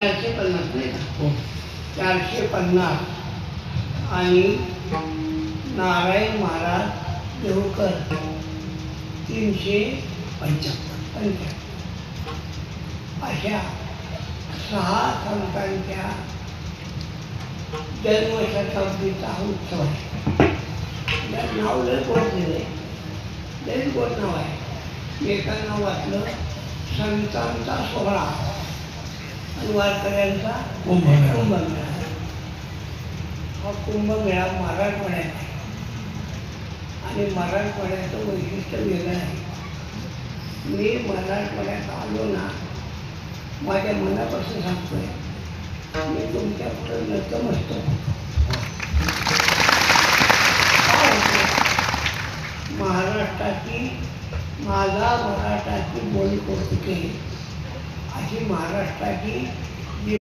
450 नाही का? 450 आणि नारायण महाराज देवकर 375 अशा 6 संतांच्या जन्मशताब्दीचा उत्सव आहे. नाव लय गोड दिलं, लयच गोड नाव आहे. एकानं वाचलं संतांचा सोहळा आणि वारकऱ्यांचा कुंभमेळा. हा कुंभमेळा मराठवाड्यात आहे आणि मराठवाड्याचं वैशिष्ट्य वेगळं आहे. मी मराठवाड्यात आलो ना, माझ्या मनापासून सांगतोय, मी तुमच्या पुढे नतमस्तक होतो. महाराष्ट्राची माझा मराठाची बोली कौतुके अशी महाराष्ट्राची